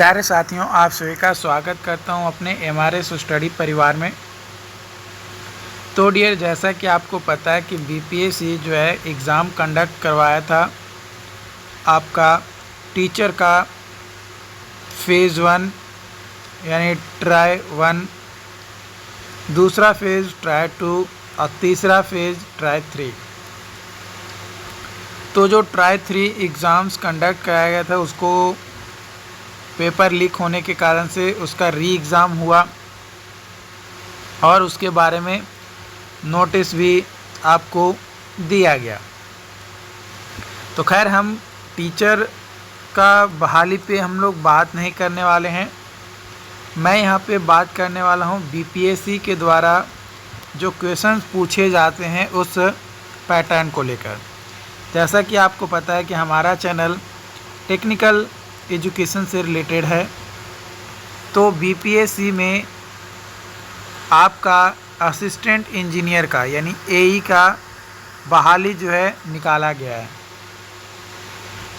प्यारे साथियों, आप सभी का स्वागत करता हूं अपने MRS स्टडी परिवार में। तो डियर, जैसा कि आपको पता है कि BPSC जो है एग्ज़ाम कंडक्ट करवाया था आपका टीचर का फ़ेज़ 1 यानी ट्राई 1, दूसरा फ़ेज़ ट्राई 2 और तीसरा फ़ेज़ ट्राई 3। तो जो ट्राई 3 एग्ज़ाम्स कंडक्ट कराया गया था उसको पेपर लीक होने के कारण से उसका री एग्ज़ाम हुआ और उसके बारे में नोटिस भी आपको दिया गया। तो खैर, हम टीचर का बहाली पे हम लोग बात नहीं करने वाले हैं। मैं यहाँ पे बात करने वाला हूँ BPSC के द्वारा जो क्वेश्चंस पूछे जाते हैं उस पैटर्न को लेकर। जैसा कि आपको पता है कि हमारा चैनल टेक्निकल एजुकेशन से रिलेटेड है, तो BPSC में आपका असिस्टेंट इंजीनियर का यानी AE का बहाली जो है निकाला गया है।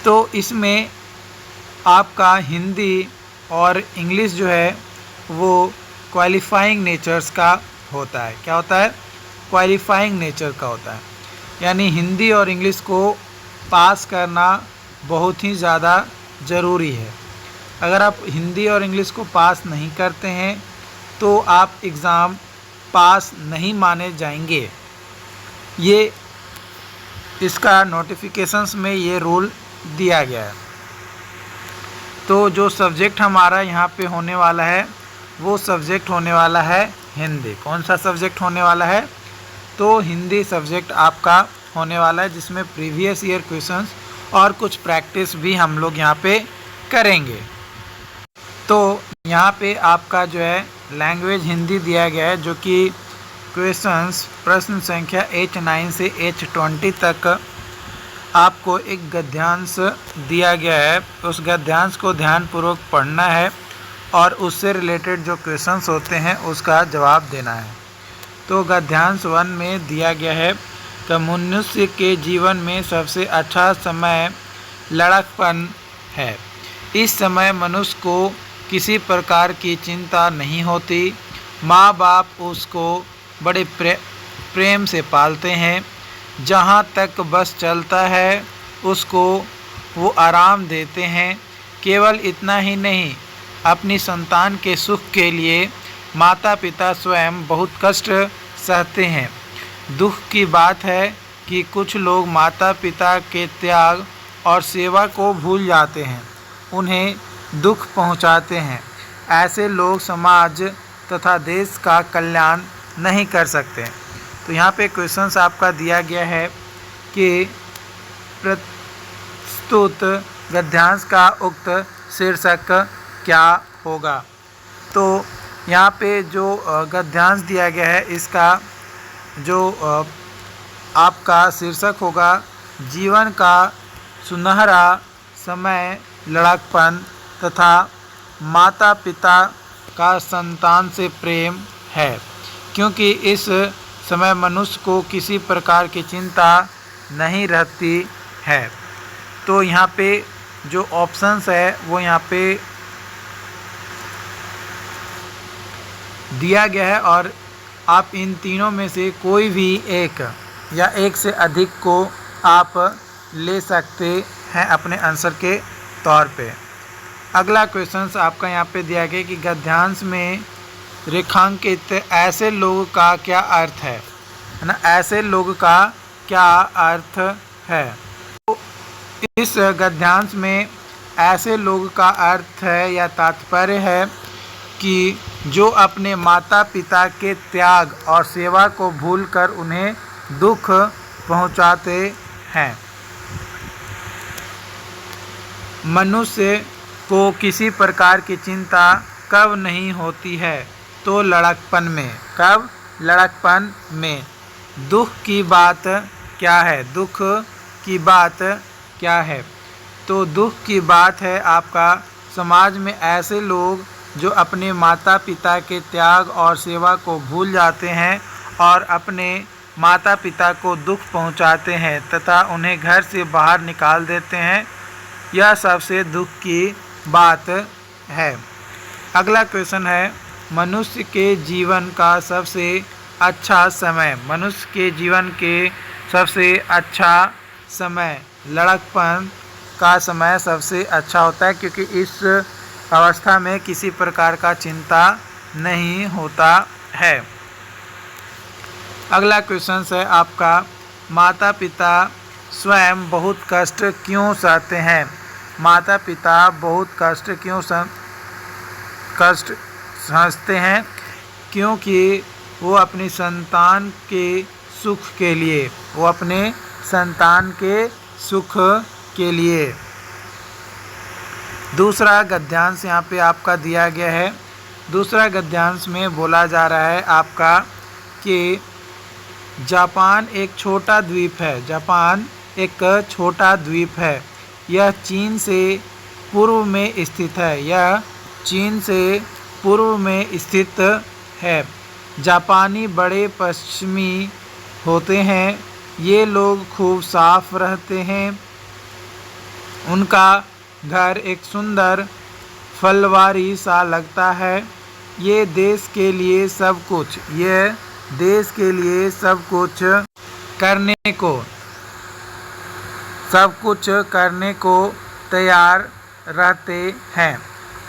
तो इसमें आपका हिंदी और इंग्लिश जो है वो क्वालिफाइंग नेचर्स का होता है। क्या होता है? क्वालिफाइंग नेचर का होता है, यानी हिंदी और इंग्लिश को पास करना बहुत ही ज़्यादा ज़रूरी है। अगर आप हिंदी और इंग्लिश को पास नहीं करते हैं तो आप एग्ज़ाम पास नहीं माने जाएंगे। ये इसका नोटिफिकेशंस में ये रूल दिया गया है। तो जो सब्जेक्ट हमारा यहाँ पे होने वाला है वो सब्जेक्ट होने वाला है हिंदी। कौन सा सब्जेक्ट होने वाला है? तो हिंदी सब्जेक्ट आपका होने वाला है, जिसमें प्रीवियस ईयर क्वेश्चंस और कुछ प्रैक्टिस भी हम लोग यहाँ पे करेंगे। तो यहाँ पे आपका जो है लैंग्वेज हिंदी दिया गया है, जो कि क्वेश्चंस प्रश्न संख्या H9 से H20 तक आपको एक गद्यांश दिया गया है। उस गद्यांश को ध्यानपूर्वक पढ़ना है और उससे रिलेटेड जो क्वेश्चंस होते हैं उसका जवाब देना है। तो गद्यांश 1 में दिया गया है कि मनुष्य के जीवन में सबसे अच्छा समय लड़कपन है। इस समय मनुष्य को किसी प्रकार की चिंता नहीं होती। माँ बाप उसको बड़े प्रेम से पालते हैं। जहाँ तक बस चलता है उसको वो आराम देते हैं। केवल इतना ही नहीं, अपनी संतान के सुख के लिए माता पिता स्वयं बहुत कष्ट सहते हैं। दुख की बात है कि कुछ लोग माता पिता के त्याग और सेवा को भूल जाते हैं, उन्हें दुख पहुंचाते हैं। ऐसे लोग समाज तथा देश का कल्याण नहीं कर सकते। तो यहाँ पे क्वेश्चंस आपका दिया गया है कि प्रस्तुत गद्यांश का उक्त शीर्षक क्या होगा। तो यहाँ पे जो गद्यांश दिया गया है इसका जो आपका शीर्षक होगा, जीवन का सुनहरा समय लड़कपन तथा माता पिता का संतान से प्रेम है, क्योंकि इस समय मनुष्य को किसी प्रकार की चिंता नहीं रहती है। तो यहाँ पे जो ऑप्शंस है वो यहाँ पे दिया गया है और आप इन तीनों में से कोई भी एक या एक से अधिक को आप ले सकते हैं अपने आंसर के तौर पे। अगला क्वेश्चंस आपका यहाँ पे दिया गया कि गद्यांश में रेखांकित ऐसे लोग का क्या अर्थ है ना? ऐसे लोग का क्या अर्थ है? तो इस गद्यांश में ऐसे लोग का अर्थ है या तात्पर्य है कि जो अपने माता पिता के त्याग और सेवा को भूलकर उन्हें दुख पहुंचाते हैं। मनुष्य को किसी प्रकार की चिंता कब नहीं होती है? तो लड़कपन में। कब? लड़कपन में। दुख की बात क्या है? दुख की बात क्या है? तो दुख की बात है आपका समाज में ऐसे लोग जो अपने माता पिता के त्याग और सेवा को भूल जाते हैं और अपने माता पिता को दुख पहुंचाते हैं तथा उन्हें घर से बाहर निकाल देते हैं। यह सबसे दुख की बात है। अगला क्वेश्चन है, मनुष्य के जीवन का सबसे अच्छा समय। मनुष्य के जीवन के सबसे अच्छा समय लड़कपन का समय सबसे अच्छा होता है, क्योंकि इस अवस्था में किसी प्रकार का चिंता नहीं होता है। अगला क्वेश्चन है आपका, माता पिता स्वयं बहुत कष्ट क्यों सहते हैं। माता पिता बहुत कष्ट क्यों सहते हैं, क्योंकि वो अपनी संतान के सुख के लिए, वो अपने संतान के सुख के लिए। दूसरा गद्यांश यहाँ पे आपका दिया गया है। दूसरा गद्यांश में बोला जा रहा है आपका कि जापान एक छोटा द्वीप है। जापान एक छोटा द्वीप है। यह चीन से पूर्व में स्थित है। यह चीन से पूर्व में स्थित है। जापानी बड़े पश्चिमी होते हैं। ये लोग खूब साफ रहते हैं। उनका घर एक सुंदर फलवारी सा लगता है। ये देश के लिए सब कुछ करने को तैयार रहते हैं।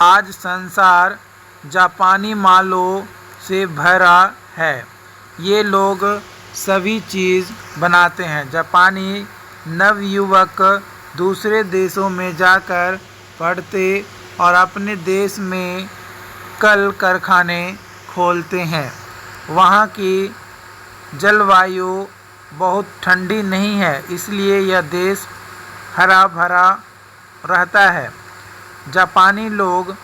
आज संसार जापानी मालों से भरा है। ये लोग सभी चीज़ बनाते हैं। जापानी नवयुवक दूसरे देशों में जाकर पढ़ते और अपने देश में कल कारखाने खोलते हैं। वहाँ की जलवायु बहुत ठंडी नहीं है, इसलिए यह देश हरा भरा रहता है। जापानी लोग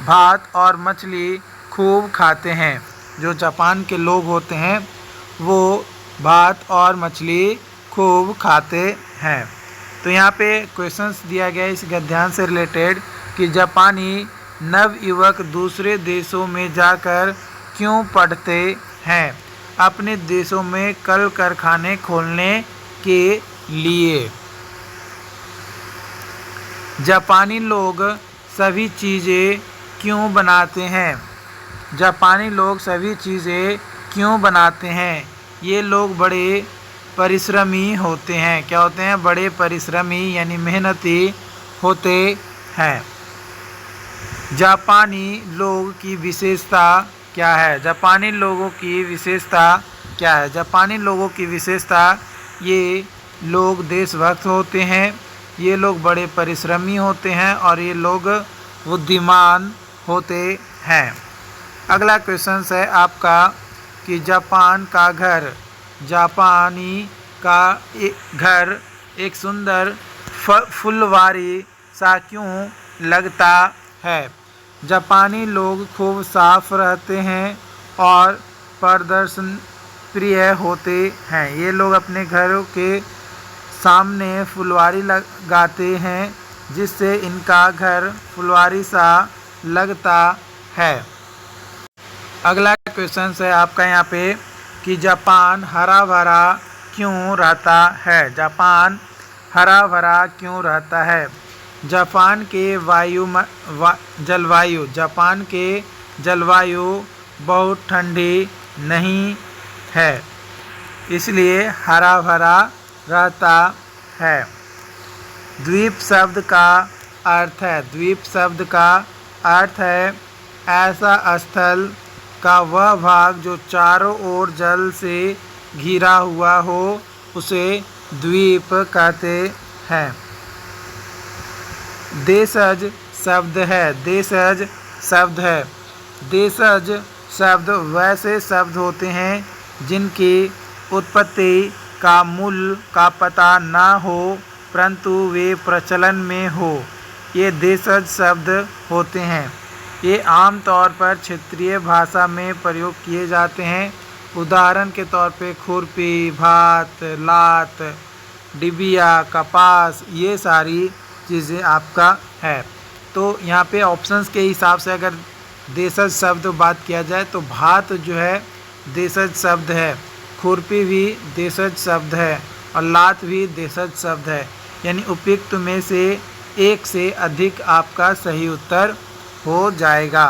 भात और मछली खूब खाते हैं। जो जापान के लोग होते हैं वो भात और मछली खूब खाते हैं। तो यहाँ पे क्वेश्चंस दिया गया है इस गद्यांश से रिलेटेड कि जापानी नवयुवक दूसरे देशों में जाकर क्यों पढ़ते हैं। अपने देशों में कल कारखाने खोलने के लिए। जापानी लोग सभी चीज़ें क्यों बनाते हैं। जापानी लोग सभी चीज़ें क्यों बनाते हैं। ये लोग बड़े परिश्रमी होते हैं। क्या होते हैं? बड़े परिश्रमी यानी मेहनती होते हैं। जापानी लोग की विशेषता क्या है। जापानी लोगों की विशेषता क्या है। जापानी लोगों की विशेषता, ये लोग देशभक्त होते हैं। ये लोग बड़े परिश्रमी होते हैं और ये लोग बुद्धिमान होते हैं। अगला क्वेश्चन है आपका कि जापानी का घर एक सुंदर फुलवारी सा क्यों लगता है। जापानी लोग खूब साफ रहते हैं और प्रदर्शन प्रिय होते हैं। ये लोग अपने घरों के सामने फुलवारी लगाते हैं, जिससे इनका घर फुलवारी सा लगता है। अगला क्वेश्चन है आपका यहाँ पे कि जापान हरा भरा क्यों रहता है। जापान हरा भरा क्यों रहता है। जापान के जलवायु बहुत ठंडी नहीं है, इसलिए हरा भरा रहता है। द्वीप शब्द का अर्थ है ऐसा स्थल का वह भाग जो चारों ओर जल से घिरा हुआ हो, उसे द्वीप कहते हैं। देशज शब्द वैसे शब्द होते हैं जिनकी उत्पत्ति का मूल का पता न हो, परंतु वे प्रचलन में हो। ये देशज शब्द होते हैं। ये आमतौर पर क्षेत्रीय भाषा में प्रयोग किए जाते हैं। उदाहरण के तौर पे खुरपी, भात, लात, डिबिया, कपास, ये सारी चीज़ें आपका है। तो यहाँ पे ऑप्शंस के हिसाब से अगर देशज शब्द बात किया जाए तो भात जो है देशज शब्द है, खुरपी भी देशज शब्द है और लात भी देशज शब्द है। यानी उपयुक्त में से एक से अधिक आपका सही उत्तर हो जाएगा।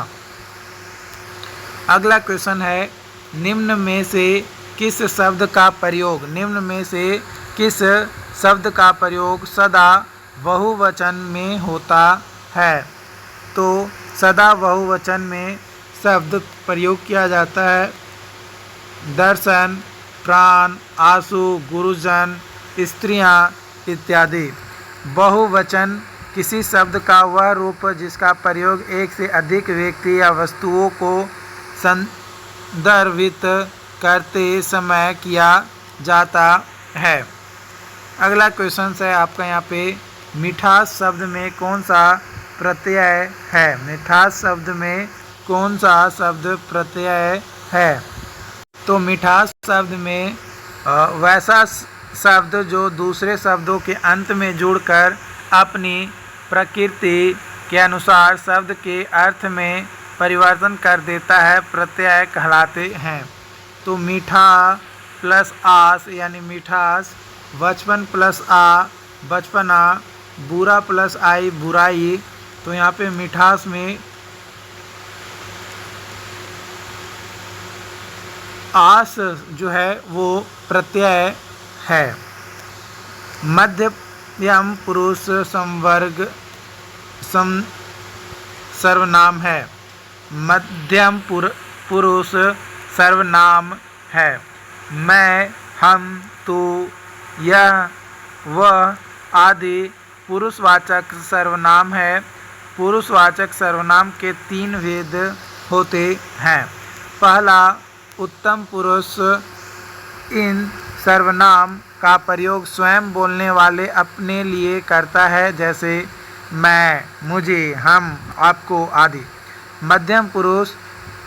अगला क्वेश्चन है, निम्न में से किस शब्द का प्रयोग सदा बहुवचन में होता है? तो सदा बहुवचन में शब्द प्रयोग किया जाता है दर्शन, प्राण, आंसू, गुरुजन, स्त्रियां इत्यादि। बहुवचन किसी शब्द का वह रूप जिसका प्रयोग एक से अधिक व्यक्ति या वस्तुओं को संदर्भित करते समय किया जाता है। अगला क्वेश्चन है आपका यहाँ पे, मिठास शब्द में कौन सा प्रत्यय है? मिठास शब्द में कौन सा शब्द प्रत्यय है? तो मिठास शब्द में वैसा शब्द जो दूसरे शब्दों के अंत में जुड़कर अपनी प्रकृति के अनुसार शब्द के अर्थ में परिवर्तन कर देता है, प्रत्यय कहलाते हैं। तो मीठा प्लस आस यानी मिठास, बचपन प्लस आ बचपना, बुरा प्लस आई बुराई। तो यहाँ पे मिठास में आस जो है वो प्रत्यय है। मध्यम पुरुष समवर्ग सर्वनाम है। मध्यम पुरुष सर्वनाम है। मैं, हम, तू, यह, वह आदि पुरुषवाचक सर्वनाम है। पुरुषवाचक सर्वनाम के 3 भेद होते हैं। पहला, उत्तम पुरुष इन सर्वनाम का प्रयोग स्वयं बोलने वाले अपने लिए करता है, जैसे मैं, मुझे, हम, आपको आदि। मध्यम पुरुष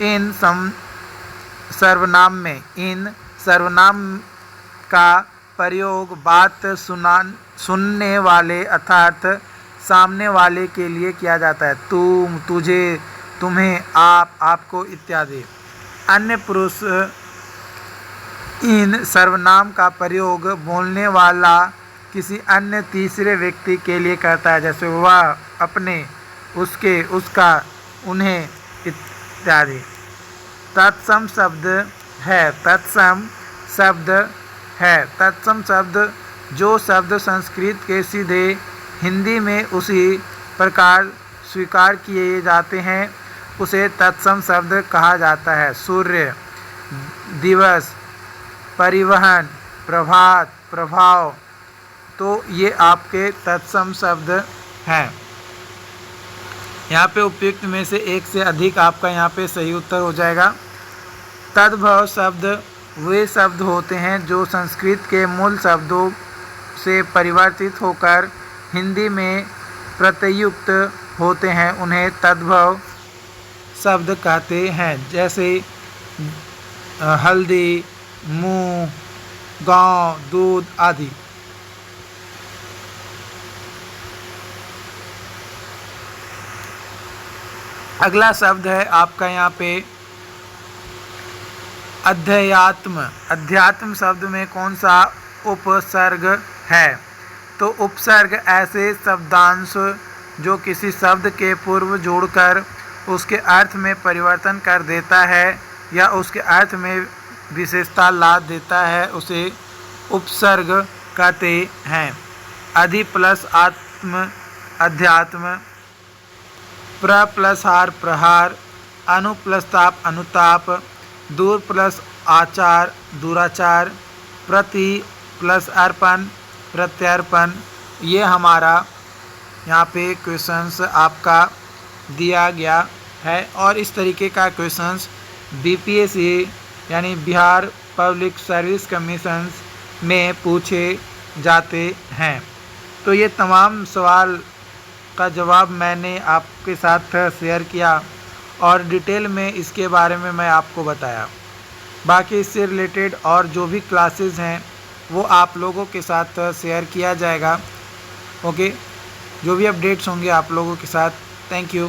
इन सर्वनाम का प्रयोग बात सुनने वाले अर्थात सामने वाले के लिए किया जाता है। तुम, तुझे, तुम्हें, आप, आपको इत्यादि। अन्य पुरुष इन सर्वनाम का प्रयोग बोलने वाला किसी अन्य तीसरे व्यक्ति के लिए करता है, जैसे वह, अपने, उसके, उसका, उन्हें इत्यादि। तत्सम शब्द है। तत्सम शब्द जो शब्द संस्कृत के सीधे हिंदी में उसी प्रकार स्वीकार किए जाते हैं उसे तत्सम शब्द कहा जाता है। सूर्य, दिवस, परिवहन, प्रभात, प्रभाव। तो ये आपके तत्सम शब्द हैं। यहाँ पे उपयुक्त में से एक से अधिक आपका यहाँ पे सही उत्तर हो जाएगा। तद्भव शब्द वे शब्द होते हैं जो संस्कृत के मूल शब्दों से परिवर्तित होकर हिंदी में प्रत्युक्त होते हैं, उन्हें तद्भव शब्द कहते हैं। जैसे हल्दी, मुंह, गांव, दूध आदि। अगला शब्द है आपका यहाँ पे अध्यात्म। अध्यात्म शब्द में कौन सा उपसर्ग है? तो उपसर्ग ऐसे शब्दांश जो किसी शब्द के पूर्व जोड़कर उसके अर्थ में परिवर्तन कर देता है या उसके अर्थ में विशेषता ला देता है, उसे उपसर्ग कहते हैं। अधि प्लस आत्म अध्यात्म, प्र प्लस हार प्रहार, अनु प्लस ताप अनुताप, दूर प्लस आचार दुराचार, प्रति प्लस अर्पण प्रत्यर्पण। ये हमारा यहाँ पे क्वेश्चंस आपका दिया गया है और इस तरीके का क्वेश्चंस बीपीएससी यानी बिहार पब्लिक सर्विस कमीशन में पूछे जाते हैं। तो ये तमाम सवाल का जवाब मैंने आपके साथ शेयर किया और डिटेल में इसके बारे में मैं आपको बताया। बाकी इससे रिलेटेड और जो भी क्लासेस हैं वो आप लोगों के साथ शेयर किया जाएगा। ओके, जो भी अपडेट्स होंगे आप लोगों के साथ। Thank you.